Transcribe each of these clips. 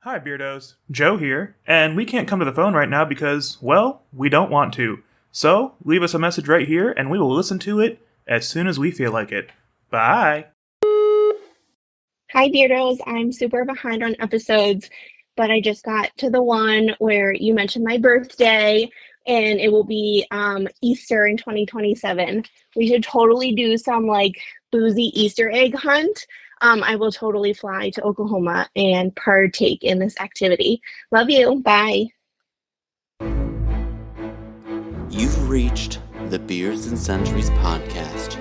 Hi, beardos. Joe here, and we can't come to the phone right now because, well, we don't want to. So, leave us a message right here, and we will listen to it as soon as we feel like it. Bye! Hi, beardos. I'm super behind on episodes, but I just got to the one where you mentioned my birthday, and it will be Easter in 2027. We should totally do some boozy Easter egg hunt. I will totally fly to Oklahoma and partake in this activity. Love you. Bye. You've reached the Beards and Sundries podcast,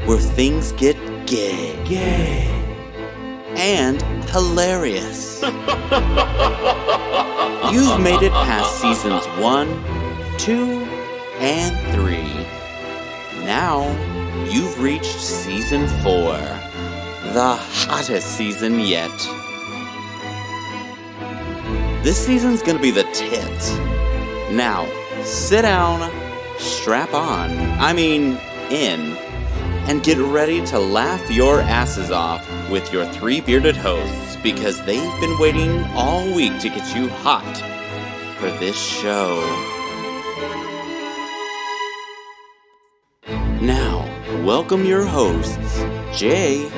where things get gay. And hilarious. You've made it past seasons 1, 2, and 3. Now, you've reached season 4, the hottest season yet. This season's gonna be the tits. Now, sit down, strap on, in, and get ready to laugh your asses off with your 3 bearded hosts, because they've been waiting all week to get you hot for this show. Now, welcome your hosts, Jay,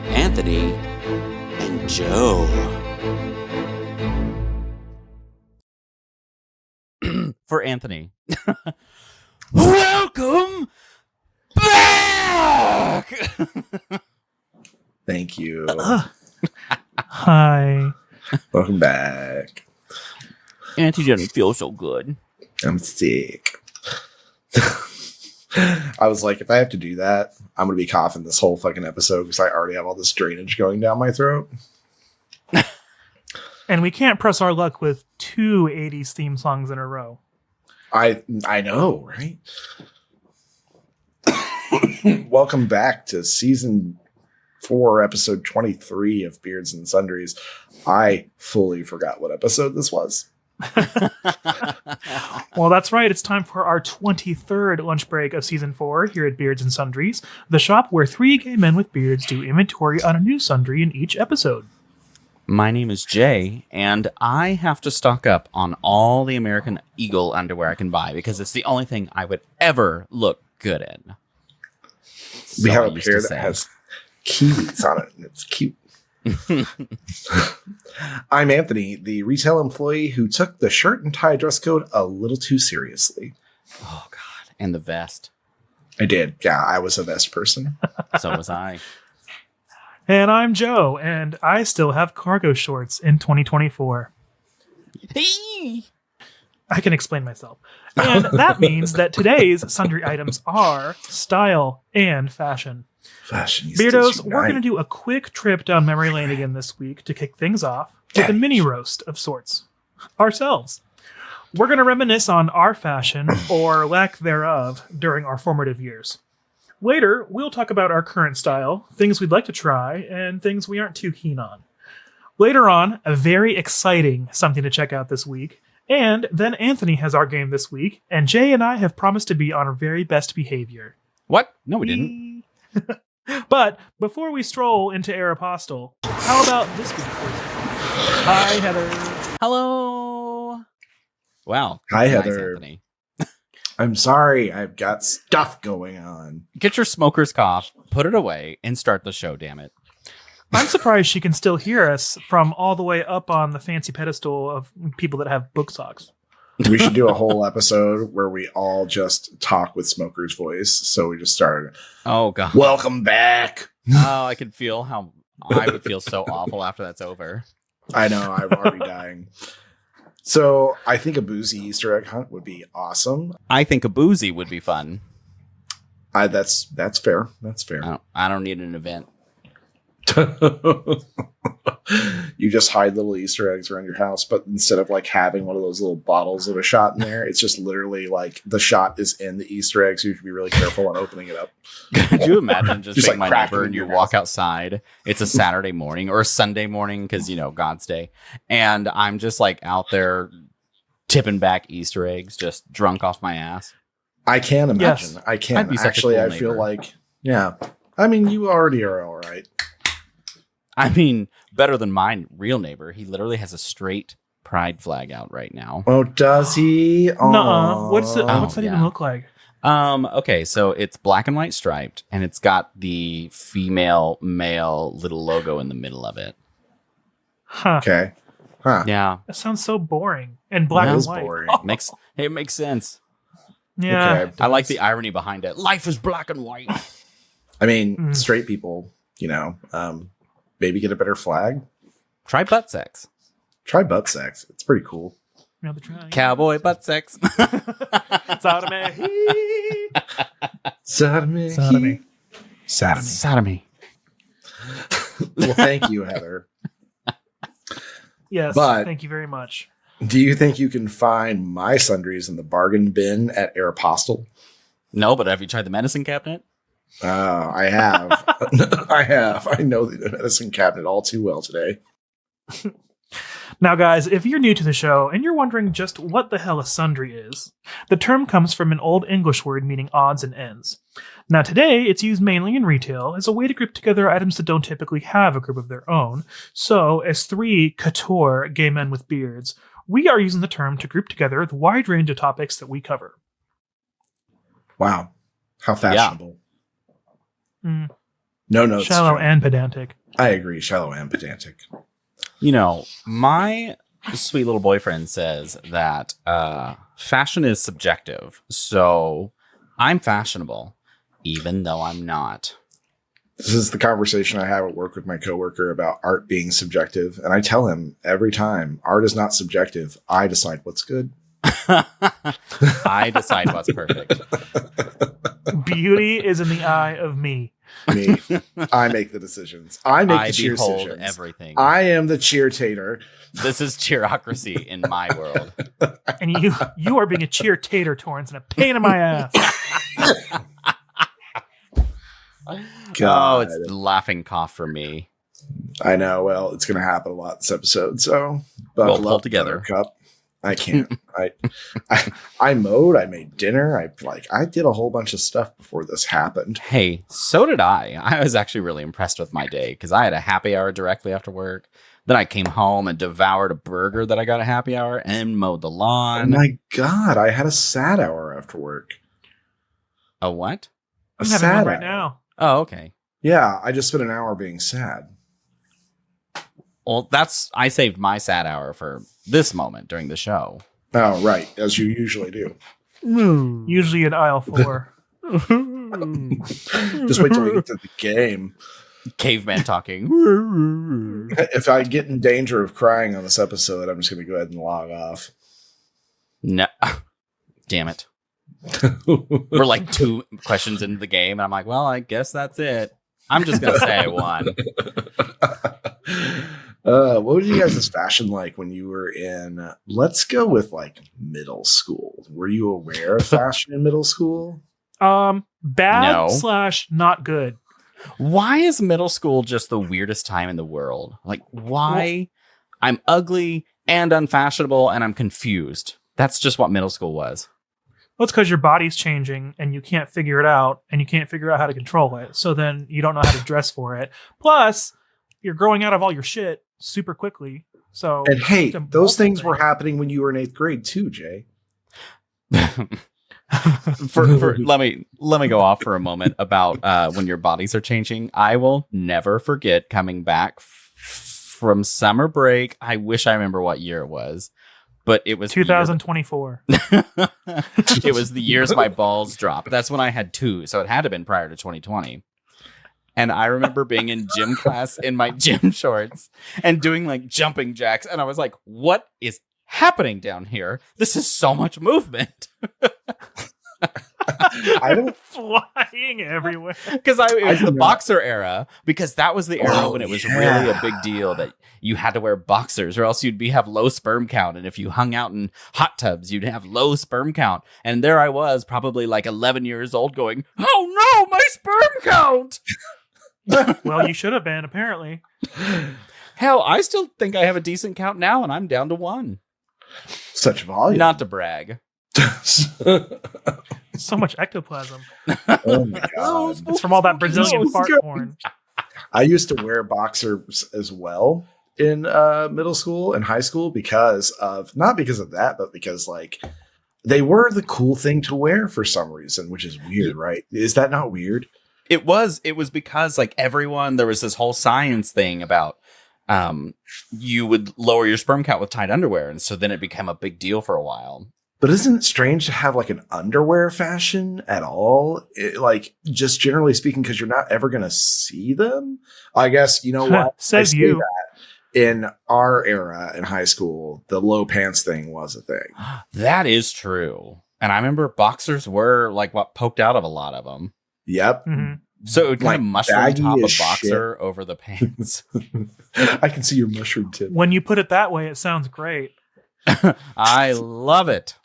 Anthony, and Joe. For Anthony. Welcome back! Thank you. Hi. Welcome back. Auntie doesn't feel so good. I'm sick. I was like, if I have to do that, I'm going to be coughing this whole fucking episode because I already have all this drainage going down my throat. And we can't press our luck with 2 80s theme songs in a row. I know, right? Welcome back to season 4, episode 23 of Beards and Sundries. I fully forgot what episode this was. Well, that's right. It's time for our 23rd lunch break of season 4 here at Beards and Sundries, the shop where 3 gay men with beards do inventory on a new sundry in each episode. My name is Jay, and I have to stock up on all the American Eagle underwear I can buy because it's the only thing I would ever look good in. We have a pair that has kiwis on it, and it's cute. I'm Anthony, the retail employee who took the shirt and tie dress code a little too seriously. Oh, God. And the vest. I did. Yeah, I was a vest person. So was I. And I'm Joe, and I still have cargo shorts in 2024. I can explain myself. And that means that today's sundry items are style and fashion. Beardos, we're going to do a quick trip down memory lane again this week to kick things off with a mini roast of sorts. Ourselves. We're going to reminisce on our fashion, or lack thereof, during our formative years. Later, we'll talk about our current style, things we'd like to try, and things we aren't too keen on. Later on, a very exciting something to check out this week. And then Anthony has our game this week, and Jay and I have promised to be on our very best behavior. What? No, we didn't. But before we stroll into Aeropostale, how about this week? Hi, Heather. Hello. Wow. Hi, Nice, Heather. Anthony. I'm sorry, I've got stuff going on. Get your smoker's cough, put it away, and start the show, damn it. I'm surprised she can still hear us from all the way up on the fancy pedestal of people that have book socks. We should do a whole episode where we all just talk with Smoker's voice. So we just started. Oh, God. Welcome back. Oh, I can feel how I would feel so awful after that's over. I know, I'm already dying. So I think a boozy Easter egg hunt would be awesome. I think a boozy would be fun. That's fair. That's fair. I don't need an event. You just hide little Easter eggs around your house, but instead of having one of those little bottles of a shot in there, it's just literally the shot is in the Easter egg, so you should be really careful on opening it up. Could you imagine just being my cracking neighbor in and you your walk house. outside? It's a Saturday morning or a Sunday morning because, God's day. And I'm just out there tipping back Easter eggs, just drunk off my ass. I can imagine. Yes. I can. I'd be such a Actually, cool I feel neighbor. yeah. I mean, you already are all right. I mean, better than my real neighbor. He literally has a straight pride flag out right now. Oh, does he? Nuh-uh. What's that yeah. even look like? Okay, so it's black and white striped, and it's got the female male little logo in the middle of it. Huh. Okay. Huh. Yeah, That sounds so boring and black That and is white. boring. it makes sense. Yeah. Okay. I like the irony behind it. Life is black and white. I mean, straight people, maybe get a better flag. Try butt sex. Try butt sex. It's pretty cool. Now they're trying. Cowboy butt sex. Sodomy. Sodomy. Sodomy. Well, thank you, Heather. Yes, But- thank you very much. Do you think you can find my sundries in the bargain bin at Aeropostale? No, but have you tried the medicine cabinet? I have. I have. I know the medicine cabinet all too well today. Now, guys, if you're new to the show and you're wondering just what the hell a sundry is, the term comes from an Old English word meaning odds and ends. Now, today, it's used mainly in retail as a way to group together items that don't typically have a group of their own. So, as three couture gay men with beards, we are using the term to group together the wide range of topics that we cover. Wow. How fashionable. Mm. No notes. Shallow Joe. and pedantic. I agree. Shallow and pedantic. My sweet little boyfriend says that fashion is subjective. So I'm fashionable, even though I'm not. This is the conversation I have at work with my coworker about art being subjective. And I tell him every time, art is not subjective. I decide what's good. I decide what's perfect. Beauty is in the eye of me. Me. I make the decisions. I make the cheer behold decisions. everything. I am the cheer-tater. This is cheerocracy in my world. And you are being a cheer tater, Torrance, and a pain in my ass. Oh, it's the laughing cough for me. I know. Well, it's going to happen a lot this episode. So We'll buckle pull up, together. Buttercup. I can't. I mowed. I made dinner. I did a whole bunch of stuff before this happened. Hey, so did I. I was actually really impressed with my day because I had a happy hour directly after work. Then I came home and devoured a burger that I got at happy hour and mowed the Oh lawn. my God. I had a sad hour after work. A what? I'm having one right now. Oh, okay. Yeah. I just spent an hour being sad. Well, I saved my sad hour for this moment during the show. Oh, right. As you usually do. Usually in aisle 4. Just wait till we get to the game. Caveman talking. If I get in danger of crying on this episode, I'm just going to go ahead and log off. No. Damn it. We're like 2 questions into the game, and I'm like, well, I guess that's it. I'm just going to say I won. What was you guys' fashion like when you were in, let's go with like middle school? Were you aware of fashion in middle school? Bad No. / not good. Why is middle school just the weirdest time in the world? Like, why? I'm ugly and unfashionable, and I'm confused. That's just what middle school was. Well, it's because your body's changing and you can't figure it out and you can't figure out how to control it. So then you don't know how to dress for it. Plus, you're growing out of all your shit super quickly. So, And hey, it's a those things were multiple happening when you were in 8th grade too, Jay. Let me go off for a moment about when your bodies are changing. I will never forget coming back from summer break. I wish I remember what year it was, but it was 2024. It was the years my balls dropped. That's when I had 2, so it had to have been prior to 2020. And I remember being in gym class in my gym shorts and doing like jumping jacks, and I was like, "What is happening down here? This is so much movement." I don't. Flying everywhere. Because it was do the not. boxer era, because that was the era Oh, when it was yeah. really a big deal that you had to wear boxers or else you'd have low sperm count. And if you hung out in hot tubs, you'd have low sperm count. And there I was, probably like 11 years old going, "Oh no, my sperm count." Well, you should have been, apparently. Hell, I still think I have a decent count now and I'm down to 1. Such volume. Not to brag. So much ectoplasm. Oh my God. It's from all that Brazilian fart porn. I used to wear boxers as well in middle school and high school not because of that, but because like they were the cool thing to wear for some reason, which is weird, right? Is that not weird? It was because like there was this whole science thing about you would lower your sperm count with tight underwear. And so then it became a big deal for a while. But isn't it strange to have like an underwear fashion at all? Like just generally speaking, because you're not ever going to see them. I guess, you know what? Says you. In our era in high school, the low pants thing was a thing. That is true. And I remember boxers were like what poked out of a lot of them. Yep. Mm-hmm. So it would kind of mushroom top a boxer shit. over the pants. I can see your mushroom tip. When you put it that way, it sounds great. I love it.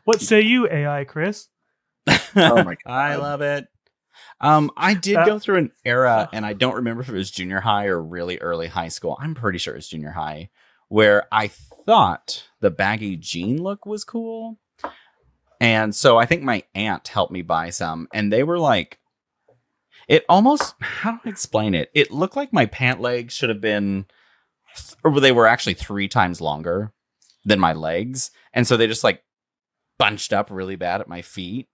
What say you, AI Chris? Oh my God. I love it. I did go through an era, and I don't remember if it was junior high or really early high school. I'm pretty sure it's junior high, where I thought the baggy jean look was cool. And so I think my aunt helped me buy some, and they were like, it almost, how do I explain it? It looked like my pant legs should have been, or they were actually 3 times longer than my legs. And so they just like bunched up really bad at my feet.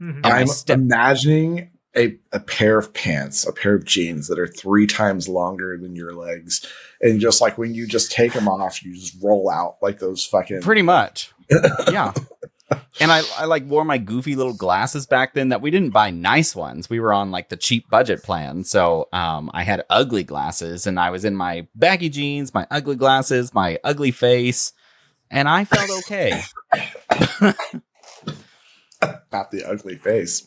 Mm-hmm. I'm imagining a pair of pants, a pair of jeans that are 3 times longer than your legs. And just like when you just take them off, you just roll out like those fucking. Pretty much. Yeah. And I like wore my goofy little glasses back then that we didn't buy nice ones. We were on like the cheap budget plan. So I had ugly glasses and I was in my baggy jeans, my ugly glasses, my ugly face. And I felt okay. Not the ugly face.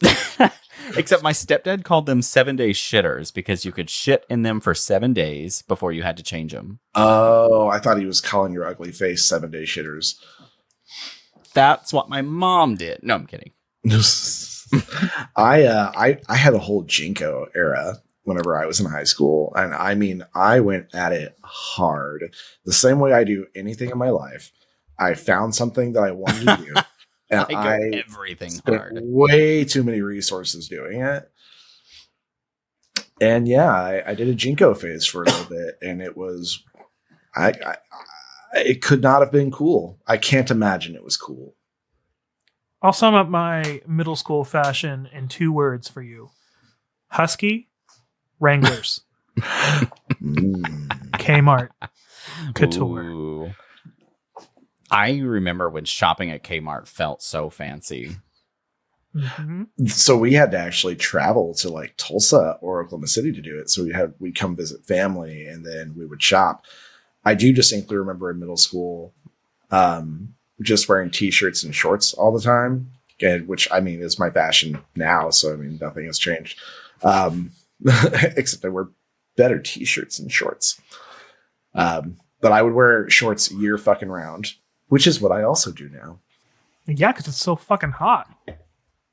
Except my stepdad called them 7-day shitters because you could shit in them for 7 days before you had to change them. Oh, I thought he was calling your ugly face 7-day shitters. That's what my mom did. No, I'm kidding. I had a whole Jinko era whenever I was in high school. And I mean, I went at it hard. The same way I do anything in my life. I found something that I wanted to do. And I go everything spent hard. way too many resources doing it. And yeah, I did a Jinko phase for a little bit, and it was, it could not have been cool. I can't imagine it was cool. I'll sum up my middle school fashion in 2 words for you: Husky, Wranglers, Kmart, Couture. Ooh. I remember when shopping at Kmart felt so fancy. Mm-hmm. So we had to actually travel to like Tulsa or Oklahoma City to do it. So we'd come visit family and then we would shop. I do distinctly remember in middle school, just wearing t-shirts and shorts all the time, which I mean is my fashion now. So I mean nothing has changed, except I wear better t-shirts and shorts. But I would wear shorts year fucking round, which is what I also do now. Yeah, because it's so fucking hot.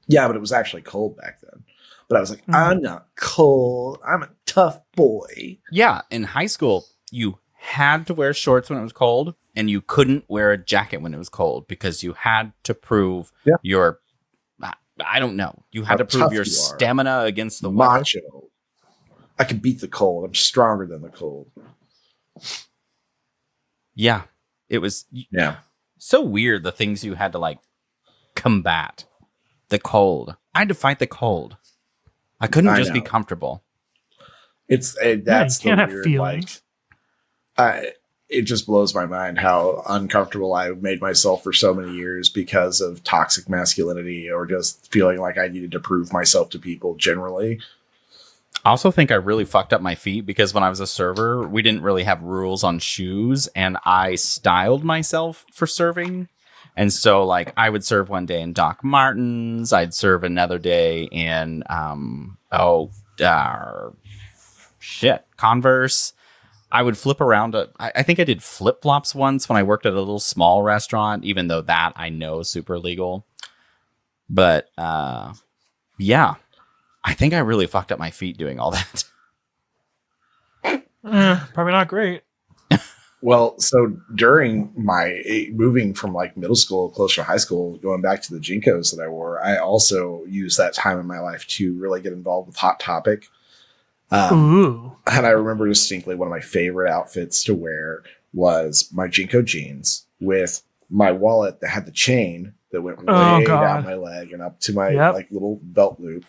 Yeah, but it was actually cold back then. But I was like, I'm not cold. I'm a tough boy. Yeah, in high school, you had to wear shorts when it was cold, and you couldn't wear a jacket when it was cold because you had to prove your, I don't know, you had to prove your stamina against the weather. Macho. I can beat the cold. I'm stronger than the cold. Yeah, it was so weird, the things you had to like combat. The cold. I had to fight the cold. I couldn't just be comfortable. That's you can't have weird, feelings. It just blows my mind how uncomfortable I made myself for so many years because of toxic masculinity or just feeling like I needed to prove myself to people generally. I also think I really fucked up my feet because when I was a server, we didn't really have rules on shoes, and I styled myself for serving. And so, like, I would serve one day in Doc Martens. I'd serve another day in, Converse. I would flip around. I think I did flip-flops once when I worked at a little small restaurant, even though that I know is super illegal. But, yeah, I think I really fucked up my feet doing all that. Probably not great. Well, so during my moving from like middle school closer to high school, going back to the Jinkos that I wore, I also used that time in my life to really get involved with Hot Topic. Ooh. And I remember distinctly one of my favorite outfits to wear was my Jinko jeans with my wallet that had the chain that went way down my leg and up to my like little belt loop.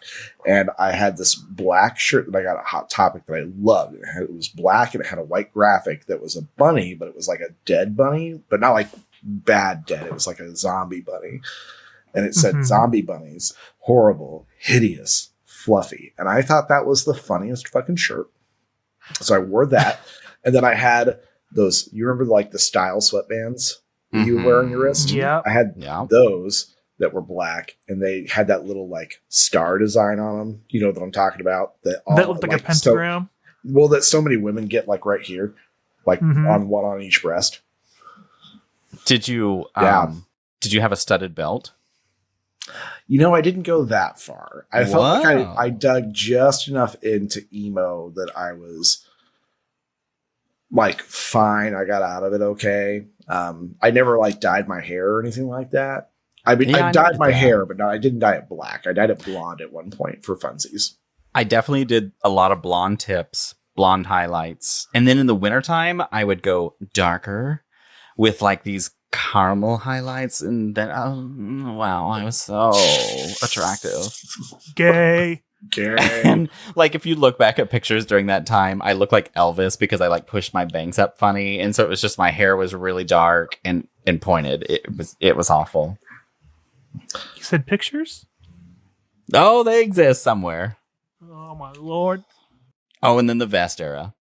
And I had this black shirt that I got at Hot Topic that I loved. It was black and it had a white graphic that was a bunny, but it was like a dead bunny, but not like bad dead. It was like a zombie bunny. And it said zombie bunnies, horrible, hideous, fluffy. And I thought that was the funniest fucking shirt. So I wore that. And then I had those, you remember like the style sweatbands that you would wear on your wrist? Yeah. I had those that were black and they had that little like star design on them. You know what I'm talking about? That looked like a pentagram. That so many women get like right here, like on one on each breast. Did you have a studded belt? You know, I didn't go that far. I felt like I dug just enough into emo that I was like fine. I got out of it okay. I never like dyed my hair or anything like that. I mean, I dyed my hair, but no, I didn't dye it black. I dyed it blonde at one point for funsies. I definitely did a lot of blonde tips, blonde highlights. And then in the wintertime, I would go darker with like these caramel highlights. And then, wow, I was so attractive. Gay. And like, if you look back at pictures during that time, I look like Elvis because I like pushed my bangs up funny. And so it was just, my hair was really dark and pointed. It was awful. You said pictures? Oh, they exist somewhere. Oh my Lord. Oh, and then the vest era.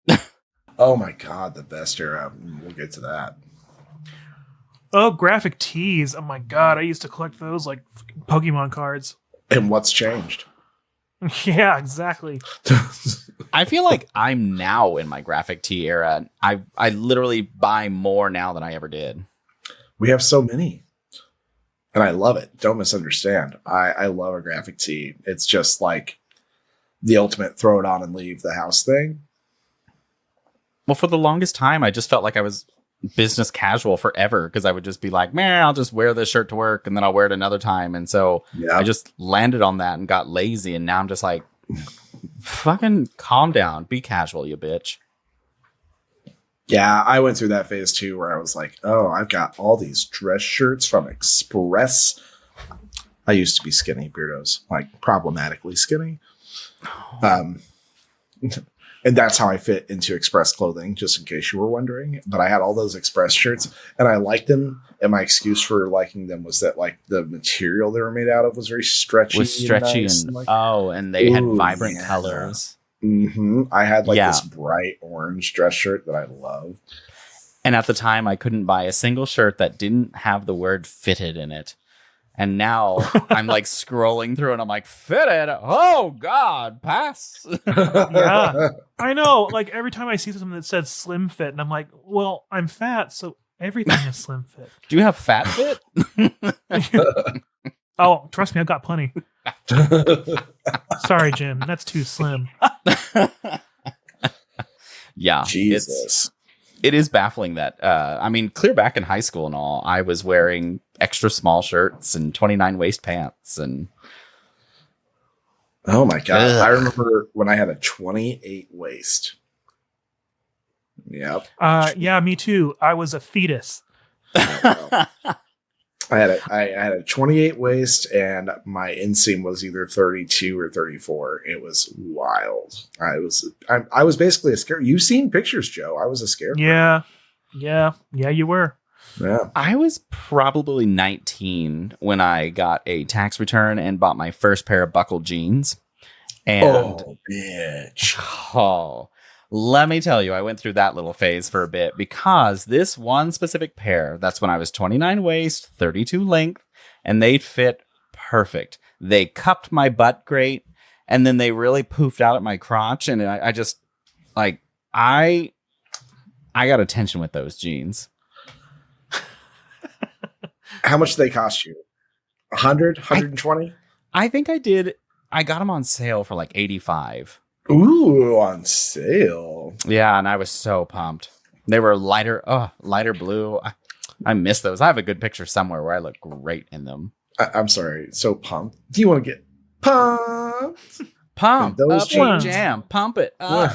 Oh my God, the vest era. We'll get to that. Oh, graphic tees. Oh my God, I used to collect those like Pokemon cards. And what's changed? Yeah, exactly. I feel like I'm now in my graphic tee era. I literally buy more now than I ever did. We have so many. And I love it. Don't misunderstand. I love a graphic tee. It's just like the ultimate throw it on and leave the house thing. Well, for the longest time, I just felt like I was business casual forever because I would just be like, man, I'll just wear this shirt to work and then I'll wear it another time. And so I just landed on that and got lazy. And now I'm just like, fucking calm down. Be casual, you bitch. Yeah, I went through that phase too where I was like, oh, I've got all these dress shirts from Express. I used to be skinny, beardos, like problematically skinny. And that's how I fit into Express clothing, just in case you were wondering. But I had all those Express shirts and I liked them. And my excuse for liking them was that like the material they were made out of was very stretchy. And they had vibrant colors. Mm-hmm. I had like this bright orange dress shirt that I loved. And at the time, I couldn't buy a single shirt that didn't have the word fitted in it. And now I'm like scrolling through and I'm like, fitted? Oh, God, pass. Yeah, I know. Like every time I see something that said slim fit, and I'm like, well, I'm fat, so everything is slim fit. Do you have fat fit? Oh, trust me, I've got plenty. Sorry, Jim, that's too slim. Yeah, Jesus. It is baffling that, I mean, clear back in high school and all, I was wearing extra small shirts and 29 waist pants and. Oh my God. Ugh. I remember when I had a 28 waist. Yep. Yeah, me too. I was a fetus. I had a 28 waist and my inseam was either 32 or 34. It was wild. I was basically a scare. You've seen pictures, Joe. I was a scarecrow. Yeah, you were. Yeah. I was probably 19 when I got a tax return and bought my first pair of buckled jeans. And oh, bitch. Oh, let me tell you, I went through that little phase for a bit because this one specific pair, that's when I was 29 waist, 32 length, and they fit perfect. They cupped my butt great, and then they really poofed out at my crotch, and I just, like, I got attention with those jeans. How much did they cost you? 100, 120? I think I did. I got them on sale for like 85. Ooh, on sale. Yeah, and I was so pumped. They were lighter blue. I miss those. I have a good picture somewhere where I look great in them. I'm sorry. So pumped. Do you want to get pumped? Pump those up your jeans. jam. Pump it up.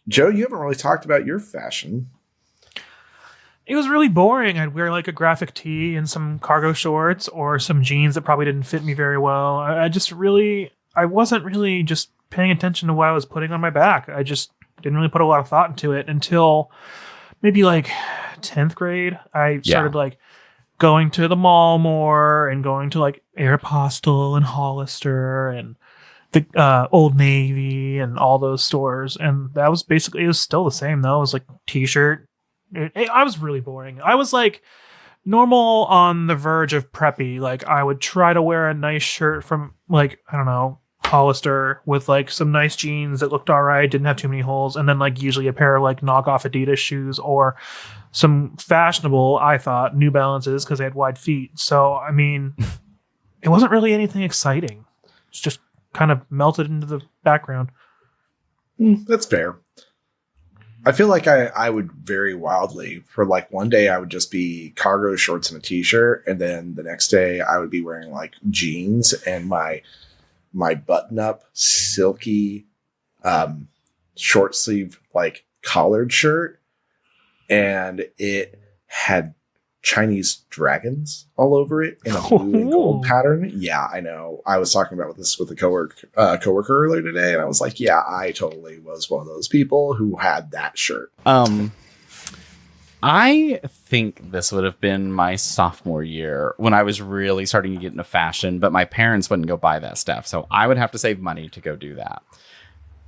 Joe, you haven't really talked about your fashion. It was really boring. I'd wear like a graphic tee and some cargo shorts or some jeans that probably didn't fit me very well. I wasn't really just paying attention to what I was putting on my back. I just didn't really put a lot of thought into it until maybe like 10th grade. I started like going to the mall more and going to like Aeropostale and Hollister and the Old Navy and all those stores. And that was basically, it was still the same though. It was like t-shirt. I was really boring. I was like normal on the verge of preppy. Like I would try to wear a nice shirt from like, I don't know, Hollister with like some nice jeans that looked all right, didn't have too many holes. And then like usually a pair of like knockoff Adidas shoes or some fashionable, I thought, New Balances because they had wide feet. So, I mean, it wasn't really anything exciting. It's just kind of melted into the background. That's fair. I feel like I would vary wildly. For like one day I would just be cargo shorts and a t-shirt, and then the next day I would be wearing like jeans and my button-up silky short sleeve like collared shirt, and it had Chinese dragons all over it in a blue and gold pattern. Yeah, I know. I was talking about this with a coworker earlier today, and I was like, yeah, I totally was one of those people who had that shirt. I think this would have been my sophomore year when I was really starting to get into fashion, but my parents wouldn't go buy that stuff. So I would have to save money to go do that.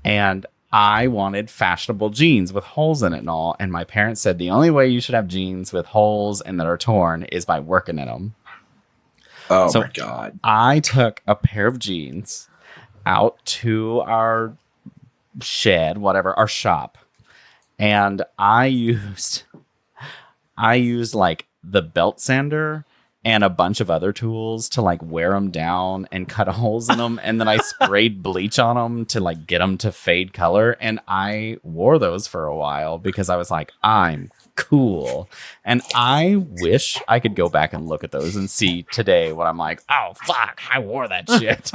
And I wanted fashionable jeans with holes in it and all. And my parents said the only way you should have jeans with holes and that are torn is by working in them. Oh, so my God. I took a pair of jeans out to our shed, whatever, our shop. And I used like the belt sander and a bunch of other tools to like wear them down and cut holes in them. And then I sprayed bleach on them to like get them to fade color. And I wore those for a while because I was like, I'm cool. And I wish I could go back and look at those and see today what I'm like, oh, fuck, I wore that shit.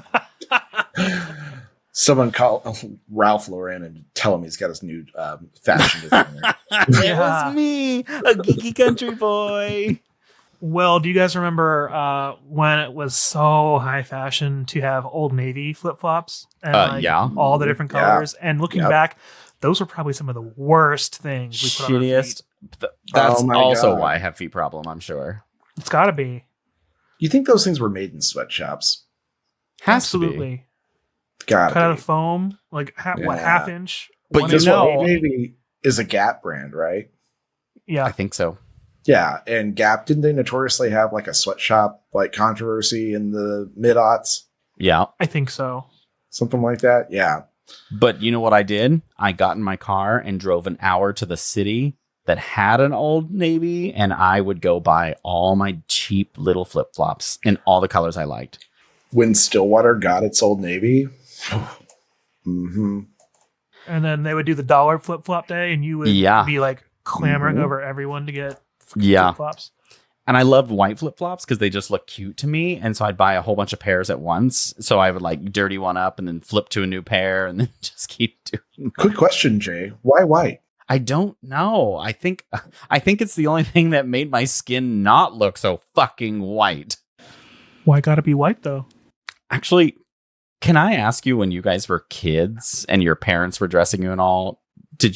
Someone call Ralph Lauren and tell him he's got his new fashion designer. It was me, a geeky country boy. Well, do you guys remember when it was so high fashion to have Old Navy flip-flops? And all the different colors. Yeah. And looking back, those were probably some of the worst things we put on our feet. That's also why I have feet problem, I'm sure. It's got to be. You think those things were made in sweatshops? Absolutely. Got cut out of foam, like half inch. But you know, Old Navy is a Gap brand, right? Yeah, I think so. Yeah, and Gap, didn't they notoriously have like a sweatshop like controversy in the mid-aughts? Yeah, I think so. Something like that. Yeah. But you know what I did? I got in my car and drove an hour to the city that had an Old Navy, and I would go buy all my cheap little flip-flops in all the colors I liked. When Stillwater got its Old Navy. Mm-hmm. And then they would do the $1 flip-flop day, and you would be like clamoring over everyone to get flip-flops. And I loved white flip-flops because they just look cute to me. And so I'd buy a whole bunch of pairs at once. So I would like dirty one up and then flip to a new pair and then just keep doing that. Good question, Jay. Why white? I don't know. I think it's the only thing that made my skin not look so fucking white. Why gotta be white though? Actually, can I ask you, when you guys were kids and your parents were dressing you and all, did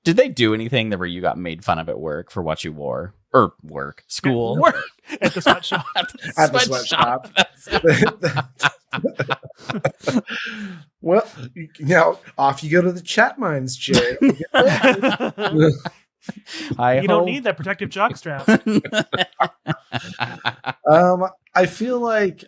they do anything that where you got made fun of at work for what you wore? Or school? Work. At the sweatshop. At the sweatshop. Well, now off you go to the chat mines, Jay. You don't need that protective jockstrap. I feel like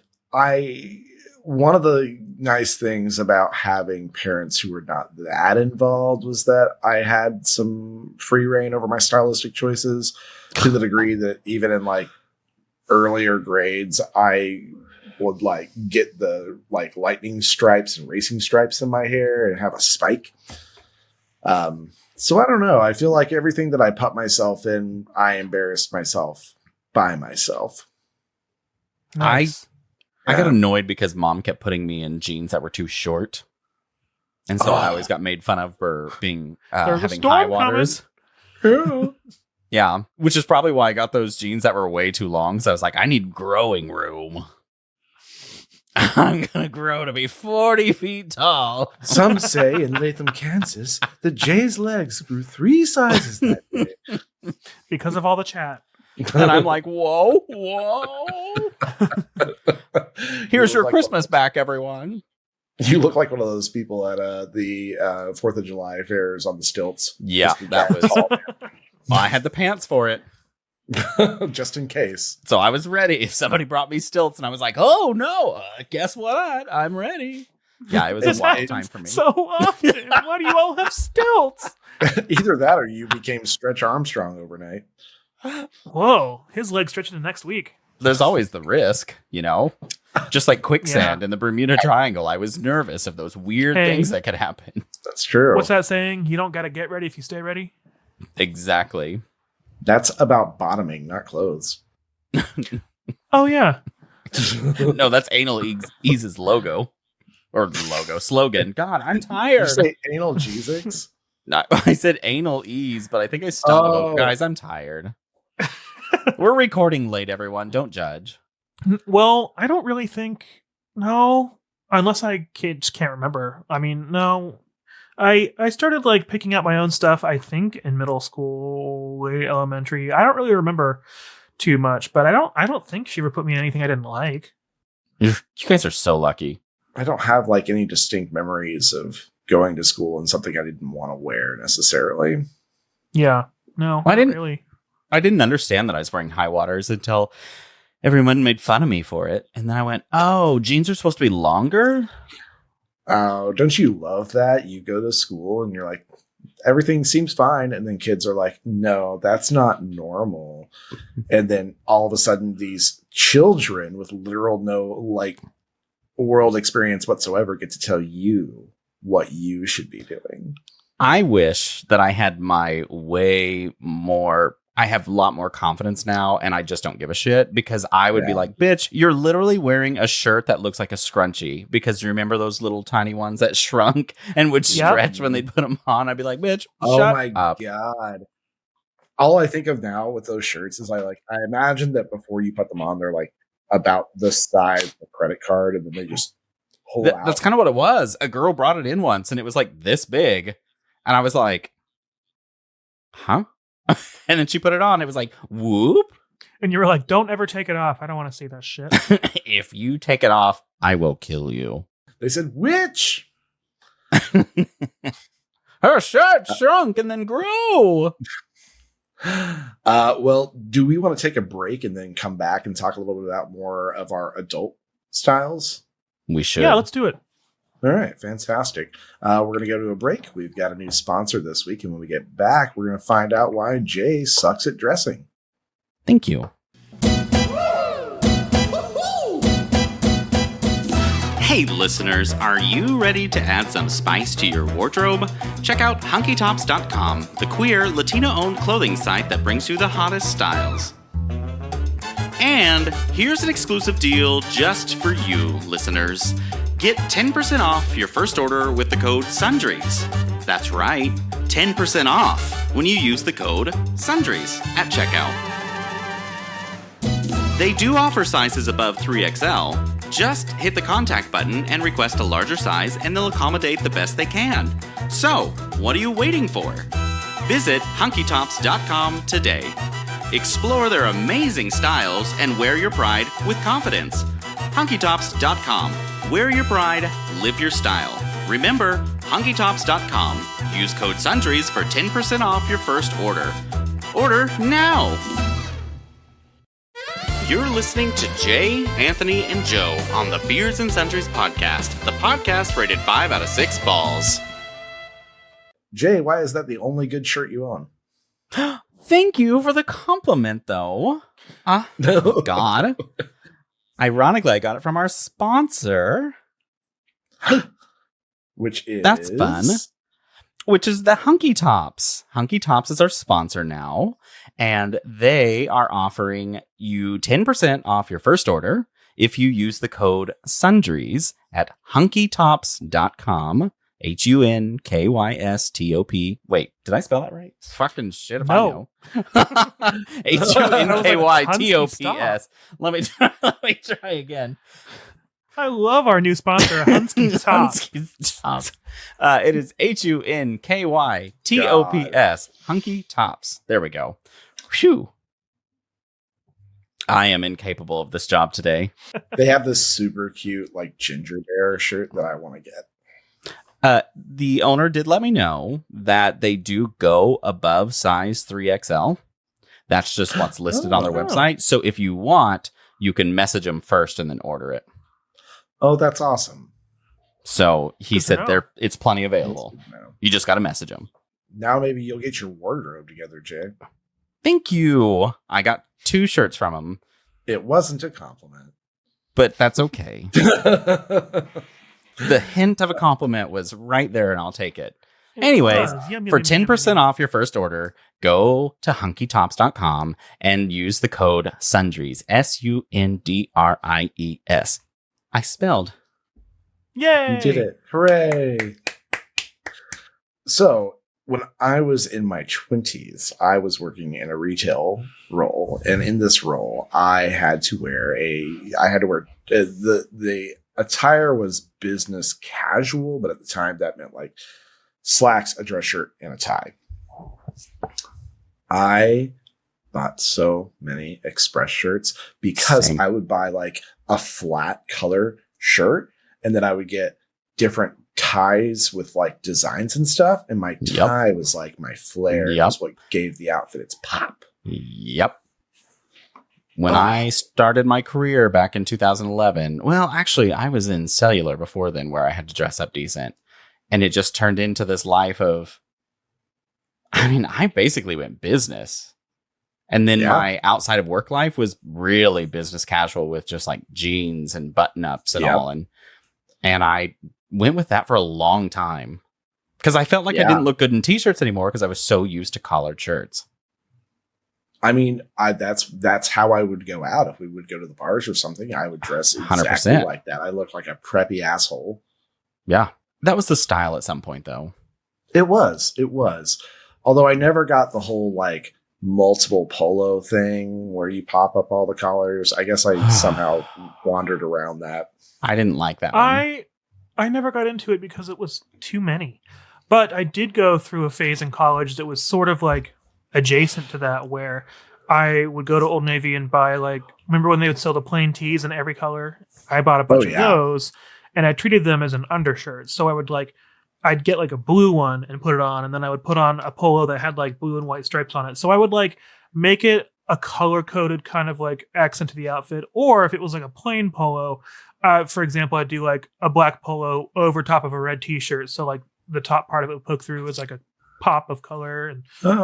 one of the nice things about having parents who were not that involved was that I had some free reign over my stylistic choices, to the degree that even in like earlier grades, I would like get the like lightning stripes and racing stripes in my hair and have a spike. So I don't know. I feel like everything that I put myself in, I embarrassed myself by myself. Nice. I got annoyed because Mom kept putting me in jeans that were too short. And so I always got made fun of for being having high waters. Yeah, which is probably why I got those jeans that were way too long. So I was like, I need growing room. I'm going to grow to be 40 feet tall. Some say in Latham, Kansas, that Jay's legs grew 3 sizes that day. Because of all the chat. And I'm like, whoa. Here's your Christmas back, everyone. You look like one of those people at the 4th of July fairs on the stilts. Yeah, that was... Well, I had the pants for it. Just in case. So I was ready. If somebody brought me stilts and I was like, oh no, guess what? I'm ready. Yeah, it was a wild time for me. So often. Why do you all have stilts? Either that or you became Stretch Armstrong overnight. Whoa, his leg stretching to next week. There's always the risk, you know? Just like quicksand in the Bermuda Triangle. I was nervous of those weird things that could happen. That's true. What's that saying? You don't got to get ready if you stay ready? Exactly. That's about bottoming, not clothes. Oh, yeah. No, that's Anal Ease's logo. Or slogan. God, I'm tired. Did you say Anal Jesus? No, I said Anal Ease, but I think I stumbled. Guys, I'm tired. We're recording late, everyone. Don't judge. Well, I don't really think... No. Unless I just can't remember. I mean, no... I started like picking up my own stuff, I think, in middle school, late elementary. I don't really remember too much, but I don't think she ever put me in anything I didn't like. You guys are so lucky. I don't have like any distinct memories of going to school in something I didn't want to wear necessarily. Yeah. No, I didn't really. I didn't understand that I was wearing high waters until everyone made fun of me for it. And then I went, oh, jeans are supposed to be longer? Oh, don't you love that? You go to school and you're like, everything seems fine. And then kids are like, no, that's not normal. And then all of a sudden, these children with literal no like world experience whatsoever get to tell you what you should be doing. I wish that I had I have a lot more confidence now, and I just don't give a shit because I would be like, bitch, you're literally wearing a shirt that looks like a scrunchie because you remember those little tiny ones that shrunk and would stretch when they put them on. I'd be like, bitch, shut up. God. All I think of now with those shirts is I imagine that before you put them on, they're like about the size of a credit card and then they just pull out. That's kind of what it was. A girl brought it in once and it was like this big. And I was like, huh? And then she put it on. It was like, whoop. And you were like, don't ever take it off. I don't want to see that shit. If you take it off, I will kill you. They said, which? Her shirt shrunk and then grew. Well, do we want to take a break and then come back and talk a little bit about more of our adult styles? We should. Yeah, let's do it. All right, fantastic. We're going to go to a break. We've got a new sponsor this week, and when we get back, we're going to find out why Jay sucks at dressing. Thank you. Hey, listeners, are you ready to add some spice to your wardrobe? Check out hunkytops.com, the queer, Latino-owned clothing site that brings you the hottest styles. And here's an exclusive deal just for you, listeners. Get 10% off your first order with the code SUNDRIES. That's right, 10% off when you use the code SUNDRIES at checkout. They do offer sizes above 3XL. Just hit the contact button and request a larger size and they'll accommodate the best they can. So, what are you waiting for? Visit hunkytops.com today. Explore their amazing styles and wear your pride with confidence. hunkytops.com. Wear your pride, live your style. Remember, hunkytops.com. Use code SUNDRIES for 10% off your first order. Order now! You're listening to Jay, Anthony, and Joe on the Beards and Sundries podcast, the podcast rated 5 out of 6 balls. Jay, why is that the only good shirt you own? Thank you for the compliment, though. God. Ironically, I got it from our sponsor. Which is... That's fun. Which is the Hunky Tops. Hunky Tops is our sponsor now, and they are offering you 10% off your first order if you use the code SUNDRIES at hunkytops.com. HUNKYSTOP. Wait, did I spell that right? Fucking shit if I know. HUNKYTOPS. Let me try again. I love our new sponsor, Hunsky Tops. It is HUNKYTOPS. Hunky Tops. There we go. Phew. I am incapable of this job today. They have this super cute, like, ginger bear shirt that I want to get. The owner did let me know that they do go above size 3XL. That's just what's listed on their website. So if you want, you can message them first and then order it. Oh, that's awesome. So he said it's plenty available. You just got to message them. Now maybe you'll get your wardrobe together, Jay. Thank you. I got 2 shirts from him. It wasn't a compliment. But that's okay. The hint of a compliment was right there, and I'll take it. Anyways, for 10% off your first order, go to hunkytops.com and use the code SUNDRIES. SUNDRIES. I spelled. Yay! You did it. Hooray! So, when I was in my 20s, I was working in a retail role, and in this role, I had to wear the attire was business casual, but at the time that meant like slacks, a dress shirt, and a tie. I bought so many Express shirts because I would buy like a flat color shirt, and then I would get different ties with like designs and stuff. And my tie was like my flair. It was what gave the outfit its pop. Yep. When I started my career back in 2011, well, actually, I was in cellular before then where I had to dress up decent. And it just turned into this life of, I mean, I basically went business. And then my outside of work life was really business casual with just like jeans and button ups and all. And I went with that for a long time because I felt like I didn't look good in t-shirts anymore because I was so used to collared shirts. I mean, that's how I would go out. If we would go to the bars or something, I would dress exactly 100%. like that. I looked like a preppy asshole. Yeah. That was the style at some point, though. It was. Although I never got the whole, like, multiple polo thing where you pop up all the collars. I guess I somehow wandered around that. I didn't like that one. I never got into it because it was too many. But I did go through a phase in college that was sort of like adjacent to that, where I would go to Old Navy and buy, like, remember when they would sell the plain tees in every color? I bought a bunch of those, and I treated them as an undershirt. So I'd get like a blue one and put it on, and then I would put on a polo that had like blue and white stripes on it. So I would like make it a color coded kind of like accent to the outfit. Or if it was like a plain polo, for example, I'd do like a black polo over top of a red t-shirt. So like the top part of it would poke through as like a pop of color. And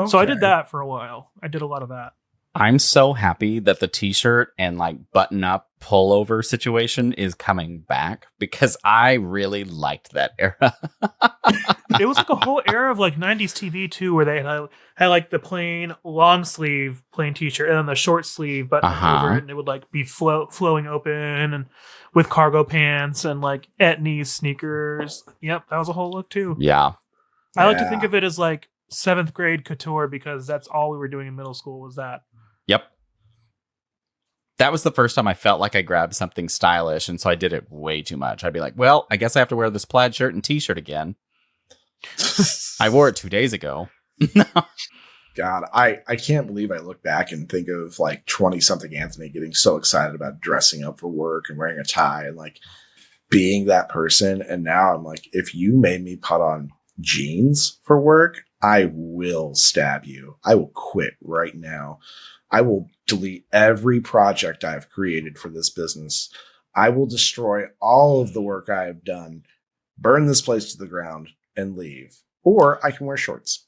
so I did that for a while. I did a lot of that. I'm so happy that the t-shirt and like button up pullover situation is coming back because I really liked that era. It was like a whole era of like 90s TV too, where they had like the plain long sleeve plain t-shirt and then the short sleeve button over it, and it would like be flowing open and with cargo pants and like at knees sneakers. Yep, that was a whole look too. Yeah. I like to think of it as like 7th grade couture because that's all we were doing in middle school was that. Yep. That was the first time I felt like I grabbed something stylish, and so I did it way too much. I'd be like, well, I guess I have to wear this plaid shirt and t-shirt again. I wore it 2 days ago. God, I can't believe I look back and think of like 20-something Anthony getting so excited about dressing up for work and wearing a tie and like being that person. And now I'm like, if you made me put on jeans for work, I will stab you. I will quit right now. I will delete every project I've created for this business. I will destroy all of the work I have done, burn this place to the ground, and leave. Or I can wear shorts.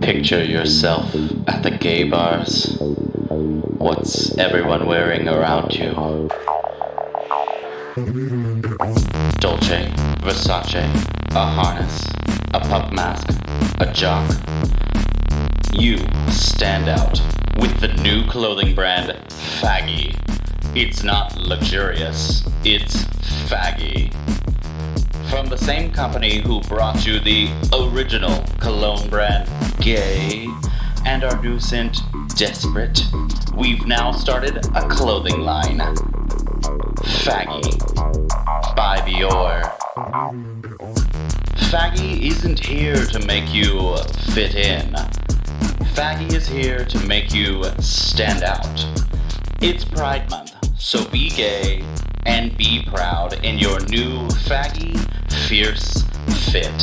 Picture yourself at the gay bars. What's everyone wearing around you? Dolce, Versace, a harness, a pup mask, a jock. You stand out with the new clothing brand Faggy. It's not luxurious, it's Faggy. From the same company who brought you the original cologne brand Gay and our new scent Desperate, we've now started a clothing line. Faggy by Dior. Faggy isn't here to make you fit in. Faggy is here to make you stand out. It's Pride Month, so be gay and be proud in your new Faggy Fierce Fit.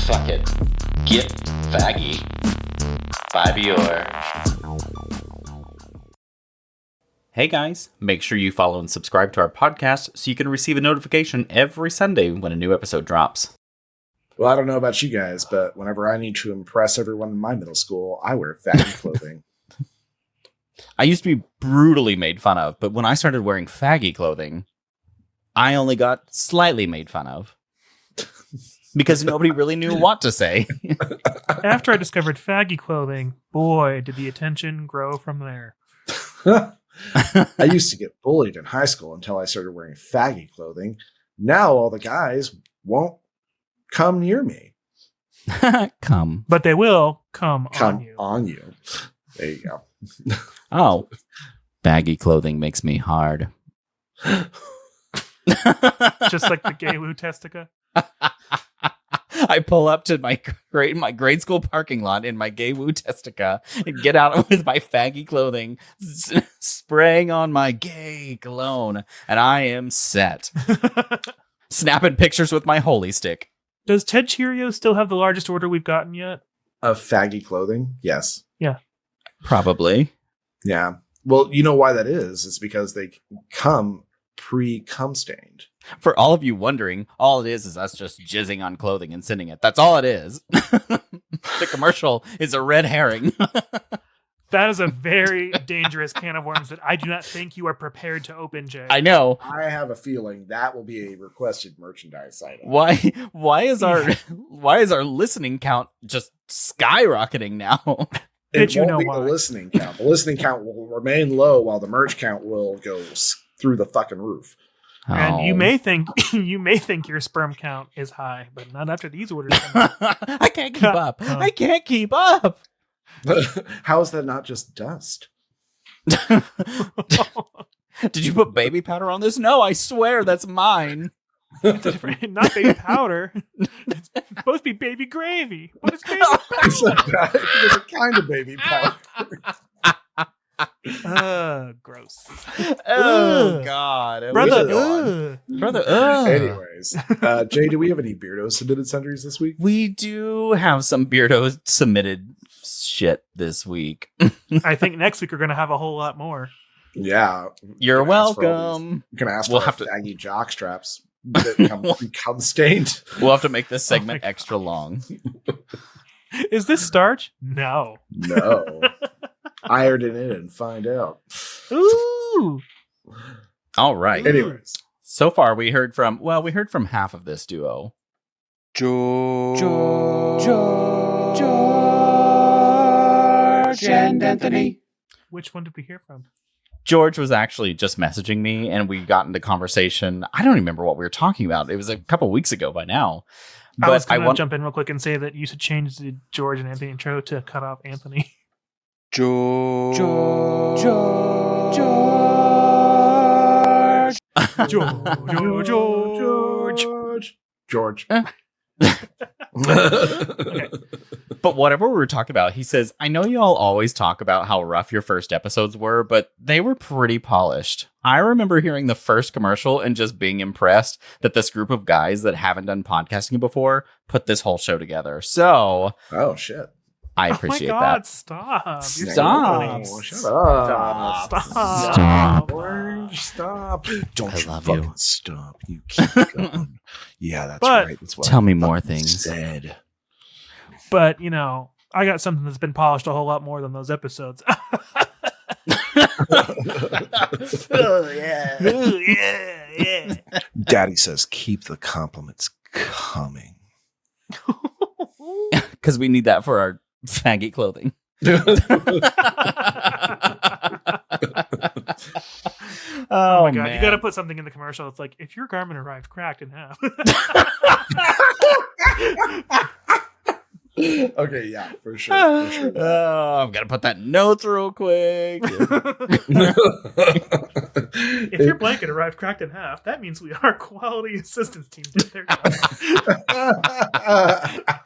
Fuck it. Get Faggy. By Dior. Hey guys, make sure you follow and subscribe to our podcast so you can receive a notification every Sunday when a new episode drops. Well, I don't know about you guys, but whenever I need to impress everyone in my middle school, I wear faggy clothing. I used to be brutally made fun of, but when I started wearing faggy clothing, I only got slightly made fun of. Because nobody really knew what to say. After I discovered faggy clothing, boy, did the attention grow from there. I used to get bullied in high school until I started wearing faggy clothing. Now all the guys won't come near me. Come. But they will come on you. There you go. Oh, baggy clothing makes me hard. Just like the gay Lou Testica. I pull up to my grade school parking lot in my gay Woo Testica and get out with my faggy clothing, spraying on my gay cologne, and I am set. Snapping pictures with my holy stick. Does Ted Cheerio still have the largest order we've gotten yet? Of faggy clothing? Yes. Yeah. Probably. Yeah. Well, you know why that is? It's because they come pre-cum stained. For all of you wondering, all it is us just jizzing on clothing and sending it. That's all it is. The commercial is a red herring. That is a very dangerous can of worms that I do not think you are prepared to open, Jay. I know. I have a feeling that will be a requested merchandise item. Why is our listening count just skyrocketing now? It you won't know be why. the listening count. The listening count will remain low while the merch count will go through the fucking roof. And you may think your sperm count is high, but not after these orders come out. I can't keep up. I can't keep up. How is that not just dust? Did you put baby powder on this? No, I swear that's mine. It's a different, not baby powder. It's supposed to be baby gravy. What is baby It's a kind of baby powder. Gross. Oh, God. Brother. Anyways, Jay, do we have any Beardo submitted sundries this week? We do have some Beardo submitted shit this week. I think next week we're going to have a whole lot more. Yeah. You're welcome. You can ask We'll for have to- faggy jock straps that come stained. We'll have to make this Oh segment my extra long. Is this starch? No. No. Iron it in and find out. Ooh. All right. Anyways. So far, we heard from half of this duo. George and Anthony. Which one did we hear from? George was actually just messaging me, and we got into conversation. I don't remember what we were talking about. It was a couple weeks ago by now. I was But going to jump in real quick and say that you should change the George and Anthony intro to cut off Anthony. George. George. Okay. But whatever we were talking about, he says, I know y'all always talk about how rough your first episodes were, but they were pretty polished. I remember hearing the first commercial and just being impressed that this group of guys that haven't done podcasting before put this whole show together. So, Oh, shit. I appreciate Oh my God, that. stop. You're so Stop. funny. Shut up. Stop. Orange, stop. Don't I you love fucking you. stop. You keep going. Yeah, that's But- right. That's what Tell me I more fucking things. said. But, I got something that's been polished a whole lot more than those episodes. Oh, yeah. Ooh, yeah. Daddy says, keep the compliments coming. Because we need that for our faggy clothing. Oh my god, man. you gotta put something in the commercial. It's like, if your garment arrived cracked in half. Okay, yeah, for sure. Oh, I'm gonna put that in notes real quick. If your blanket arrived cracked in half, that means our quality assistance team did their job.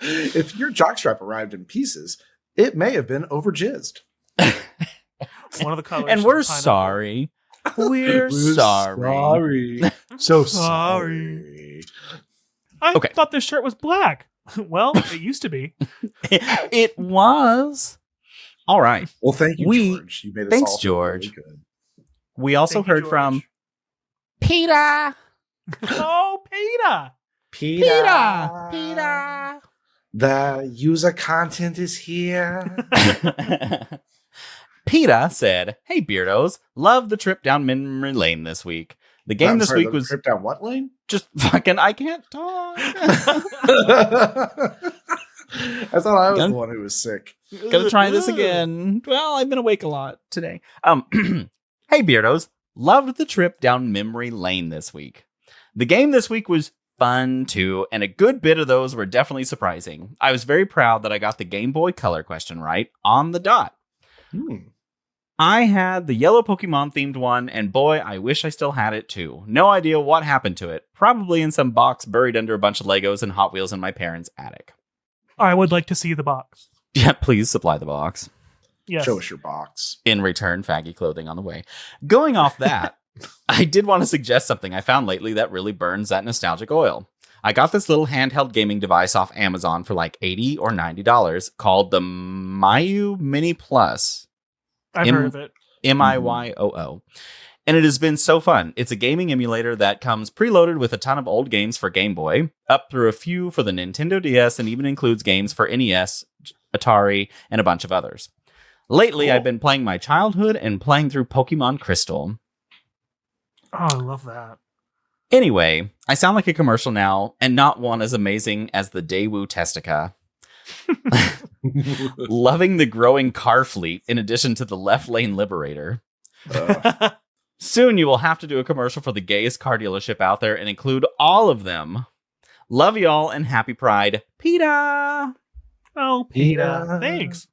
If your jockstrap arrived in pieces, it may have been over jizzed. One of the colors. And we're pineapple. sorry. We're sorry. So sorry. sorry. I Okay. thought this shirt was black. Well, it used to be. It was. All right. Well, thank you, We- George. You made us thanks, all feel George. really good. We also Thank you, heard George. from Peter. Oh, Peter. Peter. The user content is here. PETA said, "Hey Beardos, love the trip down memory lane this week. The game this week was trip down what lane? just fucking I can't talk." I thought I was the one who was sick. Gonna try this again. Well, I've been awake a lot today. Hey Beardos, loved the trip down memory lane this week. The game this week was fun too, and a good bit of those were definitely surprising. I was very proud that I got the Game Boy Color question right on the dot. I had the yellow Pokemon themed one, and boy, I wish I still had it too. No idea what happened to it. Probably in some box buried under a bunch of Legos and Hot Wheels in my parents' attic. I would like to see the box. Yeah, please supply the box. Yes. Show us your box. In return, faggy clothing on the way. Going off that, I did want to suggest something I found lately that really burns that nostalgic oil. I got this little handheld gaming device off Amazon for like $80 or $90 called the Mayu Mini Plus. I've heard of it. MIYOO. And it has been so fun. It's a gaming emulator that comes preloaded with a ton of old games for Game Boy, up through a few for the Nintendo DS, and even includes games for NES, Atari, and a bunch of others. Lately, Cool. I've been playing my childhood and playing through Pokemon Crystal. Oh, I love that. Anyway, I sound like a commercial now, and not one as amazing as the Daewoo Testica. Loving the growing car fleet in addition to the left lane Liberator. Soon you will have to do a commercial for the gayest car dealership out there and include all of them. Love y'all and happy Pride, PETA! Oh, Peter. Peter. Thanks.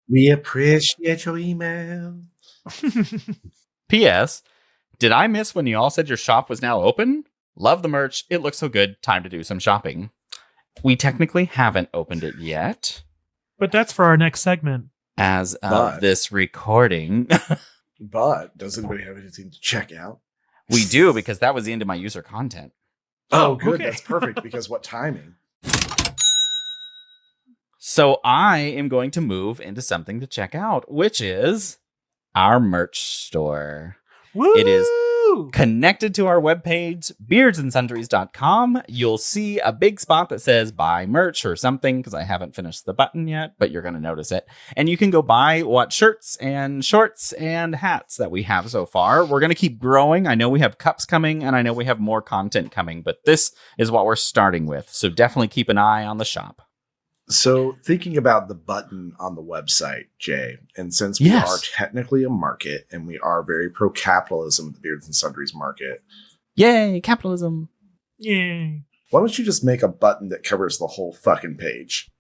We appreciate your email. P.S. Did I miss when you all said your shop was now open? Love the merch. It looks so good. Time to do some shopping. We technically haven't opened it yet. But that's for our next segment. As of But- this recording, But does anybody have anything to check out? we do, because that was the end of my user content. Oh, good. okay. That's perfect because what timing? So I am going to move into something to check out, which is our merch store. Woo! It is connected to our webpage, beardsandsundries.com. You'll see a big spot that says buy merch or something, because I haven't finished the button yet, but you're going to notice it. And you can go buy what shirts and shorts and hats that we have so far. We're going to keep growing. I know we have cups coming, and I know we have more content coming, but this is what we're starting with. So definitely keep an eye on the shop. So thinking about the button on the website, Jay, and since we Yes. are technically a market and we are very pro capitalism, the Beards and Sundries market, Yay, capitalism. Yay. why don't you just make a button that covers the whole fucking page?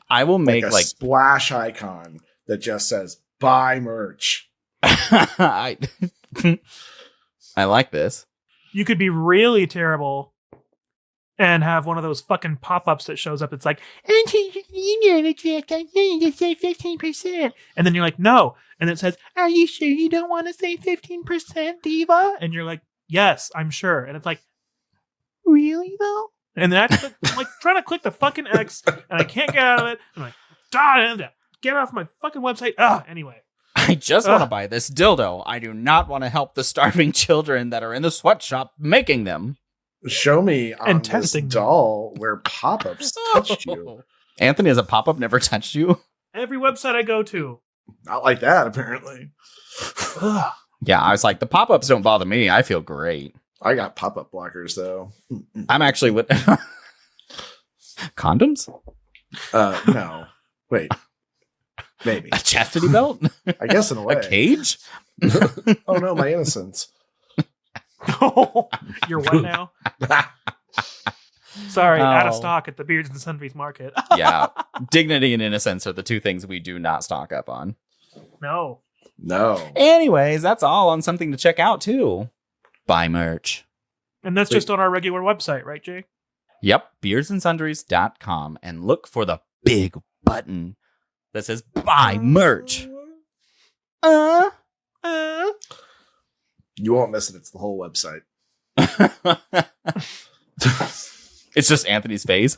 I will make a like splash icon that just says buy merch. I like this. You could be really terrible and have one of those fucking pop-ups that shows up. It's like, enter your email address. I'm going to say 15%. And then you're like, no. And it says, are you sure you don't want to say 15%, Diva? And you're like, yes, I'm sure. And it's like, really though? And then I'm like trying to click the fucking X and I can't get out of it. I'm like, get off my fucking website. Anyway. I just want to buy this dildo. I do not want to help the starving children that are in the sweatshop making them. Show me on And this testing them. doll where pop-ups touched you. Anthony, has a pop-up never touched you? Every website I go to. Not like that, apparently. Yeah, I was like, the pop-ups don't bother me. I feel great. I got pop-up blockers, though. I'm actually with condoms? No. Wait. Maybe. A chastity belt? I guess in a way. A cage? Oh, no, my innocence. You're what now? Sorry, out of Oh. stock at the Beards and Sundries market. Yeah. Dignity and innocence are the two things we do not stock up on. No. No. Anyways, that's all on something to check out, too. Buy merch. And that's just on our regular website, right, Jay? Yep, beardsandsundries.com, and look for the big button that says buy merch. You won't miss it. It's the whole website. It's just Anthony's face.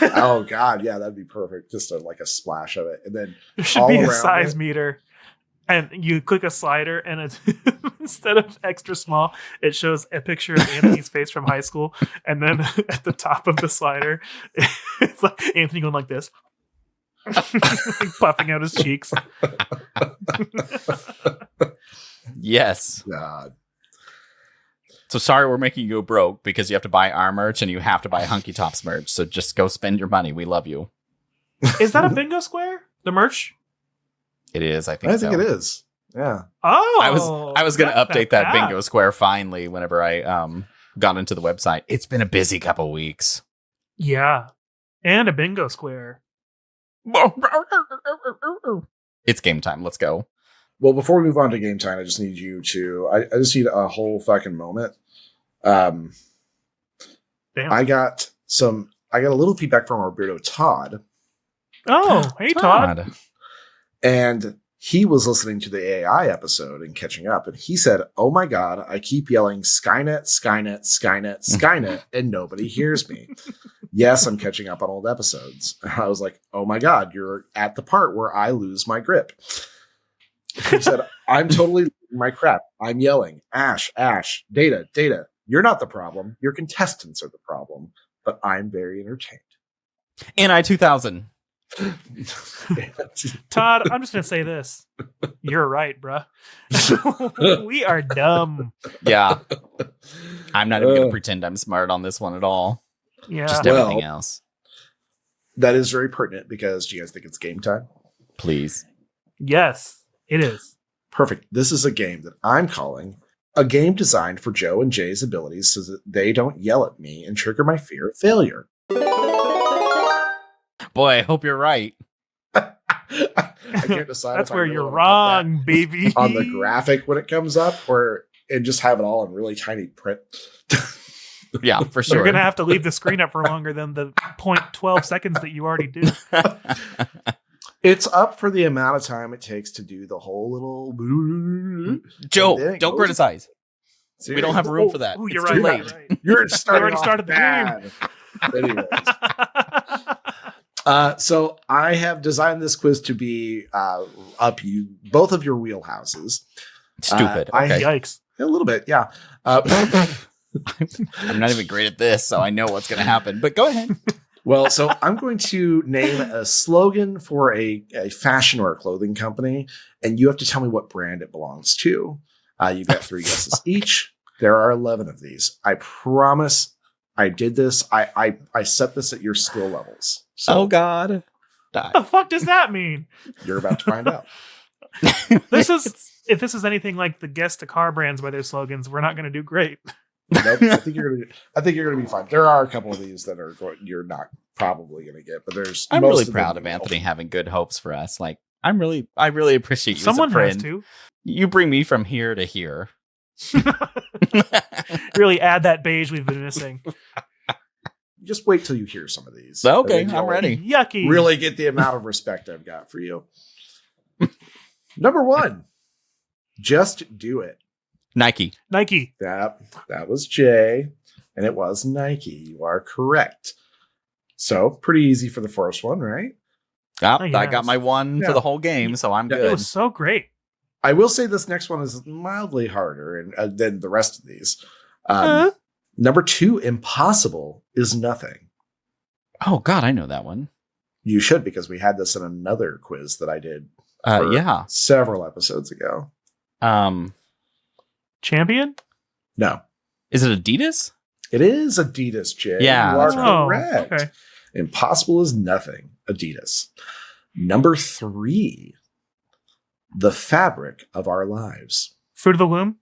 Oh, God. Yeah, that'd be perfect. Just like a splash of it. And then There should all be a around size it- meter. And you click a slider, and it's instead of extra small, it shows a picture of Anthony's face from high school. And then at the top of the slider, it's like Anthony going like this, like puffing out his cheeks. Yes. God. So sorry we're making you broke because you have to buy our merch and you have to buy Hunky Tops merch. So just go spend your money. We love you. Is that a bingo square? The merch? It is, I think. I think so. it is. Yeah. Oh, I was going to not update that bad. bingo square finally whenever I got into the website. It's been a busy couple weeks. Yeah, and a bingo square. It's game time. Let's go. Well, before we move on to game time, I just need you to. I just need a whole fucking moment. Damn. I got a little feedback from our beardo Todd, Oh, hey Todd. and he was listening to the AI episode and catching up, and he said, "Oh my God, I keep yelling Skynet, Skynet, Skynet, Skynet, and nobody hears me." Yes, I'm catching up on old episodes. I was like, "Oh my God, you're at the part where I lose my grip." He said, "I'm totally losing my crap. I'm yelling, Ash, Ash, Data, Data. You're not the problem. Your contestants are the problem, but I'm very entertained." NI 2000. Todd, I'm just gonna say this. You're right, bruh. We are dumb. Yeah. I'm not even going to pretend I'm smart on this one at all. Yeah. Just Well- everything else. That is very pertinent because do you guys think it's game time? Please. Yes, it is. Perfect. This is a game that I'm calling a game designed for Joe and Jay's abilities so that they don't yell at me and trigger my fear of failure. Boy, I hope you're right. I can't decide. That's if I where really you're wanna put wrong, baby. that on the graphic when it comes up, or and just have it all in really tiny print. Yeah, for sure. You're gonna have to leave the screen up for longer than the 0.12 seconds that you already did. It's up for the amount of time it takes to do the whole little. Joe, And then it don't goes- criticize. We don't have room for that. Ooh, you're It's right. too Right, late. right. You're starting already off started the bad. Anyways. So I have designed this quiz to be up you both of your wheelhouses. Stupid. I- Okay. Yikes. A little bit, yeah. I'm not even great at this, so I know what's going to happen. But go ahead. Well, so I'm going to name a slogan for a fashion or a clothing company, and you have to tell me what brand it belongs to. You've got 3 guesses each. There are 11 of these. I promise I did this. I set this at your skill levels. So God. What the fuck does that mean? you're about to find out. This is if this is anything like the guess to car brands by their slogans, we're not going to do great. Nope, I think you're gonna be fine. There are a couple of these that are you're not probably gonna get, but there's. I'm most really them proud you of will. Anthony having good hopes for us. Like, I really appreciate you Someone as a has friend. to You bring me from here to here. really add that beige we've been missing. Just wait till you hear some of these. Okay, And then I'm you'll ready. Yucky. Really get the amount of respect I've got for you. Number 1, just do it. Nike. Nike. That was Jay, and it was Nike. You are correct. So pretty easy for the first one, right? Oh, Oh, I yes. got my one Yeah. for the whole game, so I'm Yeah, It good. was so great. I will say this next one is mildly harder than the rest of these. Huh? Number 2, impossible is nothing. Oh, God, I know that one. You should, because we had this in another quiz that I did Yeah. several episodes ago. Champion? No. Is it Adidas? It is Adidas, Jay. Yeah, You are that's right. correct. Okay. Impossible is nothing. Adidas. Number 3. The fabric of our lives. Fruit of the Loom?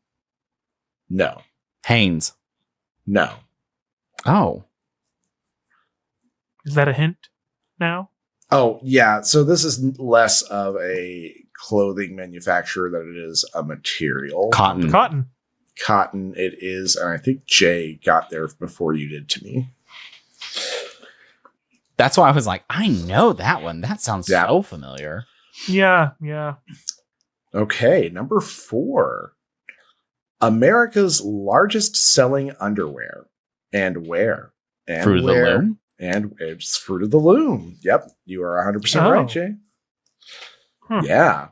No. Hanes. No. Oh. Is that a hint now? Oh, yeah. So this is less of a clothing manufacturer than it is a material. Cotton. Cotton. Cotton it is, and I think Jay got there before you did to me. That's why I was like, I know that one. That sounds Yeah. so familiar. Yeah, yeah. Okay, number 4. America's largest selling underwear. And where? And Fruit of the where? Loom? And it's Fruit of the Loom. Yep, you are 100% Oh. right, Jay. Huh. Yeah.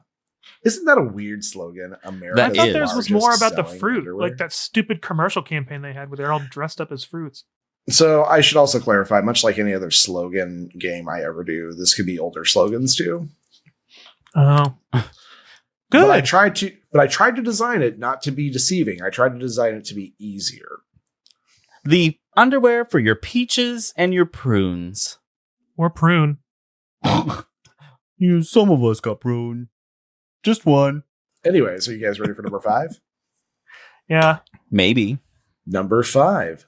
Isn't that a weird slogan? America's That I thought is. theirs was largest more about the selling fruit, underwear? like that stupid commercial campaign they had where they're all dressed up as fruits. So I should also clarify, much like any other slogan game I ever do, this could be older slogans too. Oh, But good. I tried to design it not to be deceiving. I tried to design it to be easier. The underwear for your peaches and your prunes. Or prune. Some of us got prune. Just one. Anyway, so you guys ready for number 5? Yeah. Maybe. Number 5,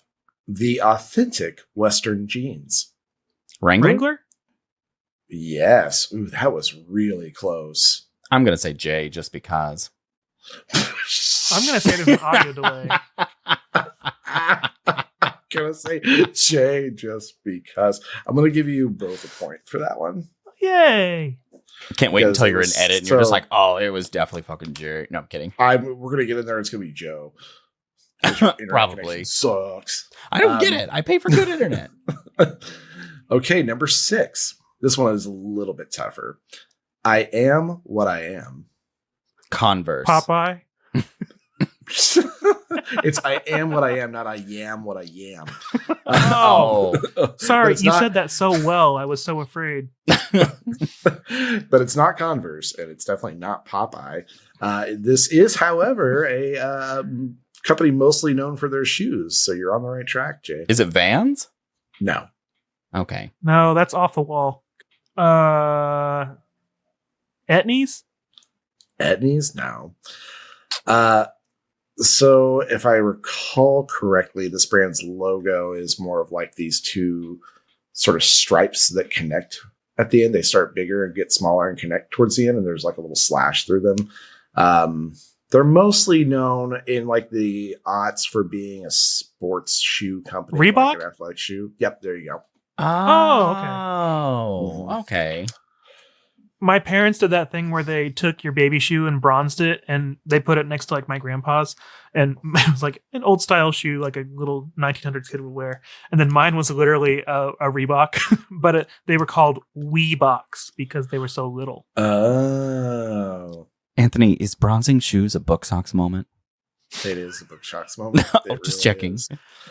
the authentic Western jeans. Wrangler? Wrangler? Yes. Ooh, that was really close. I'm going to say J just because. I'm going to say there's an audio delay. I'm gonna say Jay just because. I'm gonna give you both a point for that one. Yay. Can't wait Because until it you're in was edit and you're just so- like, oh, it was definitely fucking Jerry. No, I'm kidding. We're gonna get in there. It's gonna be Joe. Internet Probably. connection sucks. I don't get it. I pay for good internet. Okay, number 6. This one is a little bit tougher. I am what I am. Converse. Popeye? It's I am what I am, not I am what I am. Oh. But Sorry, it's you not- said that so well. I was so afraid. but it's not Converse, and it's definitely not Popeye. This is, however, a company mostly known for their shoes. So you're on the right track, Jay. Is it Vans? No. Okay. No, that's off the wall. Etnies? Etnies? No. So if I recall correctly, this brand's logo is more of like these two sort of stripes that connect at the end. They start bigger and get smaller and connect towards the end, and there's like a little slash through them. They're mostly known in like the aughts for being a sports shoe company. Reebok? Like an athletic shoe. Yep, there you go. Oh, okay. My parents did that thing where they took your baby shoe and bronzed it and they put it next to like my grandpa's, and it was like an old style shoe like a little 1900s kid would wear, and then mine was literally a Reebok but they were called Weeboks because they were so little. Oh, Anthony, is bronzing shoes a book socks moment? it is a book shocks moment. No, It just really checking. is.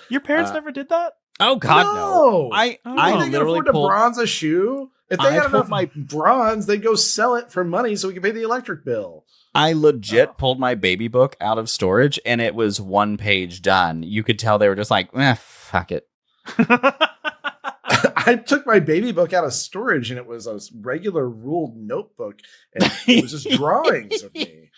Your parents Uh, never did that? Oh God, no! I Oh. I They can literally afford to pulled. bronze a shoe. If they I had pulled enough my- bronze, they'd go sell it for money so we could pay the electric bill. I legit pulled my baby book out of storage, and it was one page done. You could tell they were just like, fuck it. I took my baby book out of storage, and it was a regular ruled notebook, and it was just drawings of me.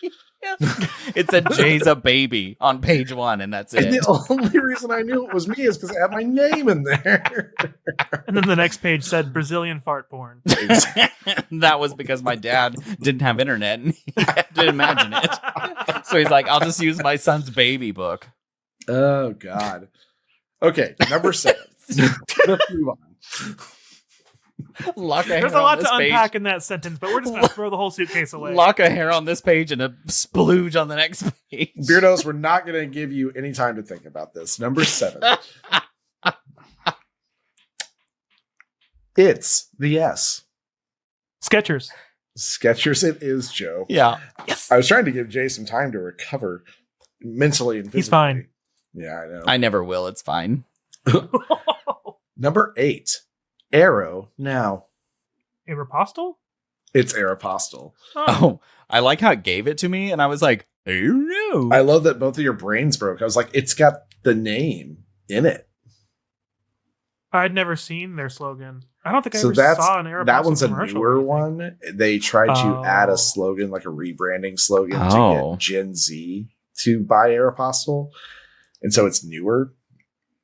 It said Jay's a baby on page 1, and that's And it. the only reason I knew it was me is because it had my name in there. And then the next page said Brazilian fart porn. That was because my dad didn't have internet, and he had to imagine it. So he's like, I'll just use my son's baby book. Oh, God. Okay, number 7. Let's move on. Lock a hair There's a on lot this to page. unpack in that sentence, but we're just gonna throw the whole suitcase away. Lock a hair on this page and a splooge on the next page. Beardos, we're not going to give you any time to think about this. Number 7. It's the S. Skechers. Skechers it is, Joe. Yeah. I was trying to give Jay some time to recover mentally and physically. He's fine. Yeah, I know. I never will. It's fine. Number 8. Arrow now. Aeropostale? It's Aeropostale. Oh, I like how it gave it to me, and I was like, no. I love that both of your brains broke. I was like, it's got the name in it. I'd never seen their slogan. I don't think I So ever saw an Aeropostale that one's a commercial. newer one. They tried to Oh. add a slogan, like a rebranding slogan, to Oh. get Gen Z to buy Aeropostale, and so it's newer.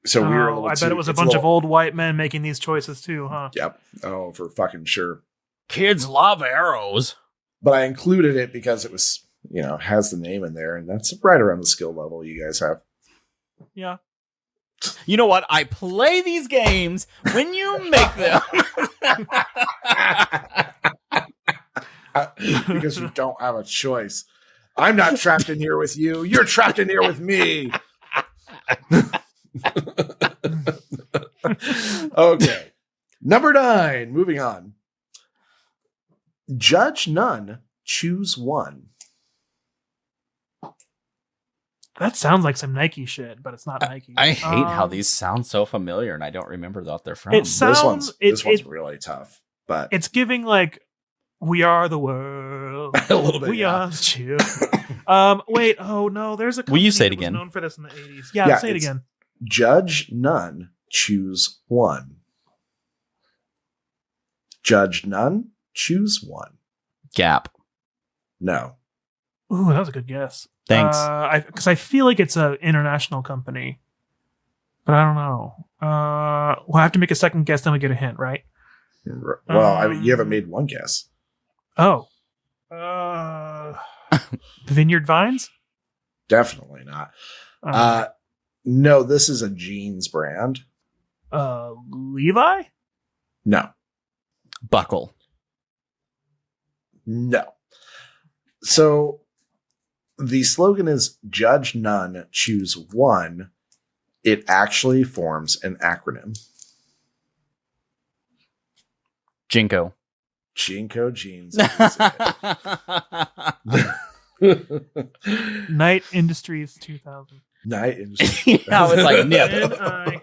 So we were a little. I bet it was a bunch of old white men making these choices too, huh? Yep. Oh, for fucking sure. Kids love arrows. But I included it because it was, has the name in there, and that's right around the skill level you guys have. Yeah. You know what? I play these games when you make them. Because you don't have a choice. I'm not trapped in here with you. You're trapped in here with me. Okay. Number 9. Moving on. Judge none, choose one. That sounds like some Nike shit, but it's not Nike. I hate how these sound so familiar, and I don't remember what they're from. It sounds This one's really tough, but it's giving like we are the world. a little bit. We yeah. are the chill. Wait, oh no, there's a Will you company say it that was again? known for this in the 80s. Yeah, Yeah, say it it's- again. Judge none, choose one. Judge none, choose one. Gap. No. Ooh, that was a good guess. Thanks. Because I feel like it's an international company, but I don't know. We'll have to make a second guess, then we get a hint, right? Well, you haven't made one guess. Oh. Vineyard Vines? Definitely not. No, this is a jeans brand. Levi? No. Buckle. No. So the slogan is judge none, choose one. It actually forms an acronym. Jinko. Jinko jeans. Night Industries 2000. Night industry. I was like, nip. N-I.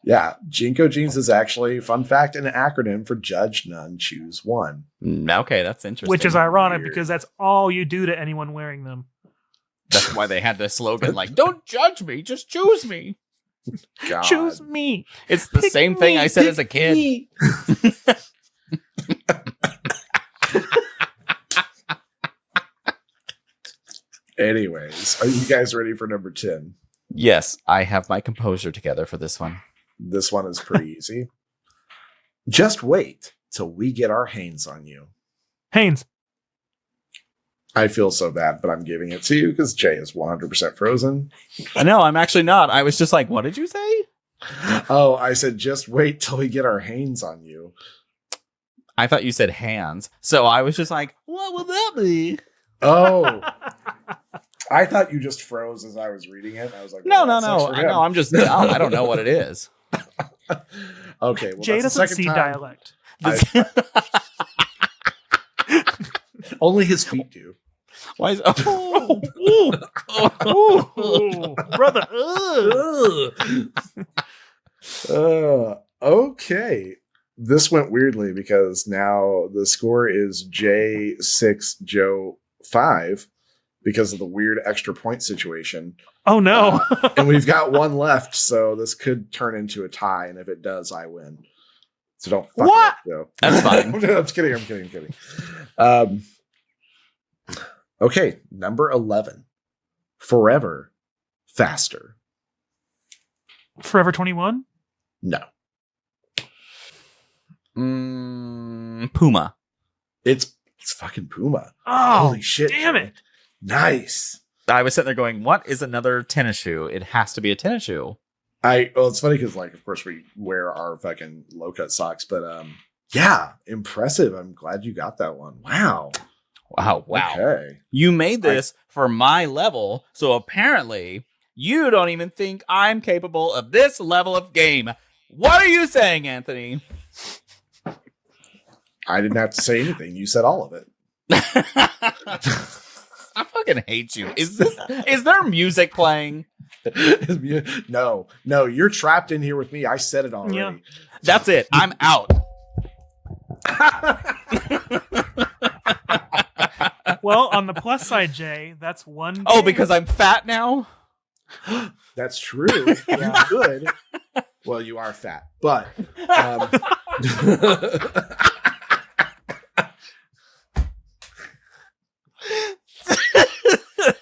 Yeah, Jinko jeans is actually, fun fact, an acronym for judge none, choose one. Okay, that's interesting. Which is ironic Weird. because that's all you do to anyone wearing them. That's why they had the slogan like, don't judge me, just choose me. God. Choose me. It's the Pick same thing me, I said pick as a kid. me. Anyways, are you guys ready for number 10? Yes, I have my composure together for this one. This one is pretty easy. Just wait till we get our hands on you. Haynes. I feel so bad, but I'm giving it to you because Jay is 100% frozen. No, I'm actually not. I was just like, what did you say? Oh, I said, just wait till we get our hands on you. I thought you said hands. So I was just like, what would that be? Oh, I thought you just froze as I was reading it. I was like, No. that sucks for him. I'm just dumb. I don't know what it is. Okay, well, Jay that's the doesn't second see time. dialect. Only his feet do. Why is Ooh, brother. Okay. This went weirdly because now the score is J6, Joe 5 because of the weird extra point situation. Oh no. And we've got one left, so this could turn into a tie. And if it does, I win. So don't fuck What? it up, Joe. That's fine. I'm just kidding. I'm kidding. Okay, number 11. Forever faster. Forever 21? No. Puma. It's fucking Puma. Oh, Holy shit. damn Jay. it. Nice. I was sitting there going, what is another tennis shoe? It has to be a tennis shoe. Well, it's funny because, like, of course, we wear our fucking low cut socks, but yeah, impressive. I'm glad you got that one. Wow. Wow. Okay. You made this for my level, so apparently you don't even think I'm capable of this level of game. What are you saying, Anthony? I didn't have to say anything. You said all of it. I fucking hate you. Is there music playing? No, you're trapped in here with me. I said it already. Yeah. That's it. I'm out. Well, on the plus side, Jay, that's one. Oh, game. because I'm fat now? That's true. You could. Well, you are fat, but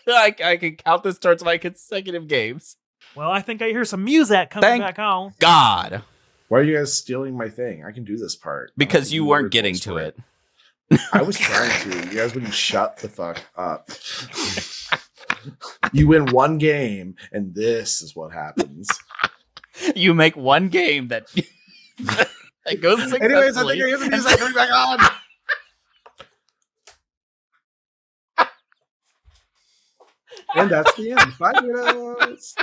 I can count this towards my consecutive games. Well, I think I hear some music coming Thank back on. God. why are you guys stealing my thing? I can do this part. Because you weren't were getting close to it. I was trying to. You guys wouldn't shut the fuck up. You win one game, and this is what happens. You make one game that goes successfully. Anyways, I think I hear the music coming back on. And that's the end. 5 minutes.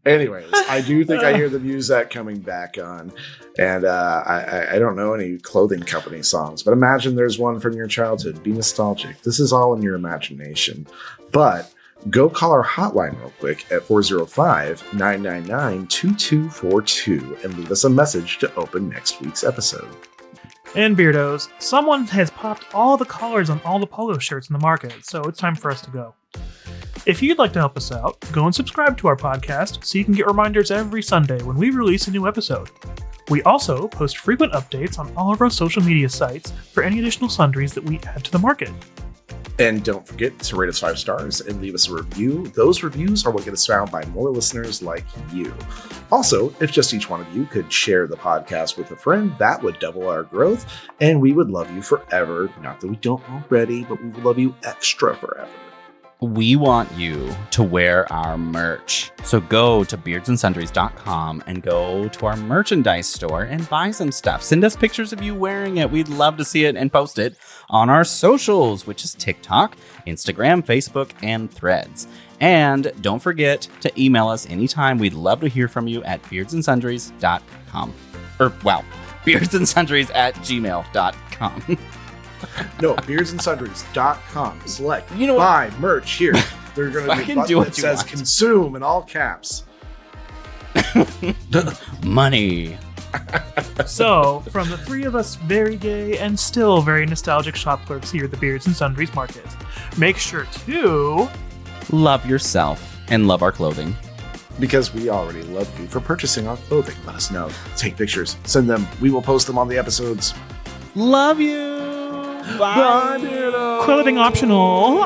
Anyways, I do think I hear the music coming back on. And I don't know any clothing company songs, but imagine there's one from your childhood. Be nostalgic. This is all in your imagination. But go call our hotline real quick at 405-999-2242 and leave us a message to open next week's episode. And Beardos, someone has popped all the collars on all the polo shirts in the market, so it's time for us to go. If you'd like to help us out, go and subscribe to our podcast so you can get reminders every Sunday when we release a new episode. We also post frequent updates on all of our social media sites for any additional sundries that we add to the market. And don't forget to rate us 5 stars and leave us a review. Those reviews are what get us found by more listeners like you. Also, if just each one of you could share the podcast with a friend, that would double our growth, and we would love you forever. Not that we don't already, but we would love you extra forever. We want you to wear our merch. So go to beardsandsundries.com and go to our merchandise store and buy some stuff. Send us pictures of you wearing it. We'd love to see it and post it on our socials, which is TikTok, Instagram, Facebook, and Threads. And don't forget to email us anytime. We'd love to hear from you at beardsandsundries.com. beardsandsundries@gmail.com. No, beardsandsundries.com. Select You know what? buy merch here. There's going to be a Fucking button do what that you says want. consume in all caps. Money. So, from the three of us very gay and still very nostalgic shop clerks here at the Beards and Sundries Market, make sure to Love yourself and love our clothing. Because we already love you for purchasing our clothing. Let us know. Take pictures. Send them. We will post them on the episodes. Love you. Bye. clothing optional.